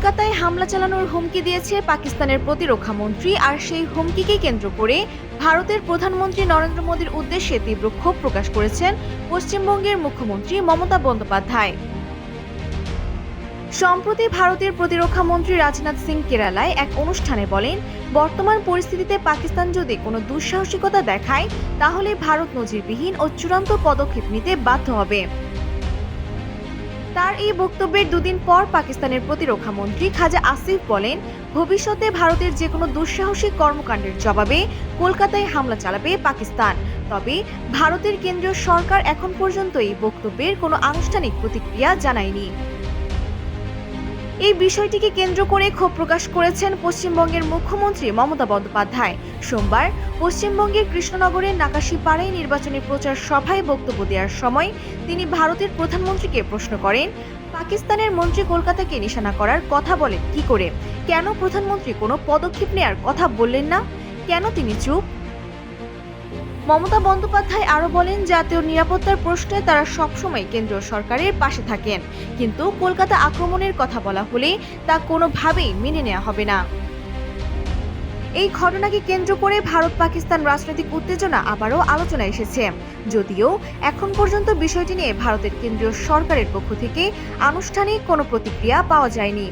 কলকাতায় হামলা চালানোর হুমকি দিয়েছে পাকিস্তানের প্রতিরক্ষা মন্ত্রী, আর সেই হুমকিকে কেন্দ্র করে ভারতের প্রধানমন্ত্রী নরেন্দ্র মোদীর উদ্দেশ্যে তীব্র ক্ষোভ প্রকাশ করেছেন পশ্চিমবঙ্গের মুখ্যমন্ত্রী মমতা বন্দ্যোপাধ্যায়। সম্প্রতি ভারতের প্রতিরক্ষা মন্ত্রী রাজনাথ সিং কেরালায় এক অনুষ্ঠানে বলেন, বর্তমান পরিস্থিতিতে পাকিস্তান যদি কোনো দুঃসাহসিকতা দেখায় তাহলে ভারত নজিরবিহীন ও চূড়ান্ত পদক্ষেপ নিতে বাধ্য হবে। তার এই বক্তব্যের দুদিন পর পাকিস্তানের প্রতিরক্ষা মন্ত্রী খাজা আসিফ বলেন, ভবিষ্যতে ভারতের যে কোনো দুঃসাহসিক কর্মকাণ্ডের জবাবে কলকাতায় হামলা চালাবে পাকিস্তান। তবে ভারতের কেন্দ্রীয় সরকার এখন পর্যন্ত এই বক্তব্যের কোনো আনুষ্ঠানিক প্রতিক্রিয়া জানায়নি। এই বিষয়টিকে কেন্দ্র করে ক্ষোভ প্রকাশ করেছেন পশ্চিমবঙ্গের মুখ্যমন্ত্রী মমতা বন্দ্যোপাধ্যায়। সোমবার পশ্চিমবঙ্গের কৃষ্ণনগরের নাকাশীপাড়ায় নির্বাচনী প্রচার সভায় বক্তব্য দেওয়ার সময় তিনি ভারতের প্রধানমন্ত্রীকে প্রশ্ন করেন, পাকিস্তানের মন্ত্রী কলকাতাকে নিশানা করার কথা বলেন কি করে? কেন প্রধানমন্ত্রী কোনো পদক্ষেপ নেওয়ার কথা বললেন না? কেন তিনি চুপ? মমতা বন্দ্যোপাধ্যায় আরো বলেন, জাতীয় নিরাপত্তার প্রশ্নে তারা সবসময় কেন্দ্রীয় সরকারের পাশে থাকেন, কিন্তু কলকাতা আক্রমণের কথা বলা হলে তা কোনোভাবেই মেনে নেওয়া হবে না। এই ঘটনাকে কেন্দ্র করে ভারত পাকিস্তান রাজনৈতিক উত্তেজনা আবারও আলোচনায় এসেছে, যদিও এখন পর্যন্ত বিষয়টি নিয়ে ভারতের কেন্দ্রীয় সরকারের পক্ষ থেকে আনুষ্ঠানিক কোনো প্রতিক্রিয়া পাওয়া যায়নি।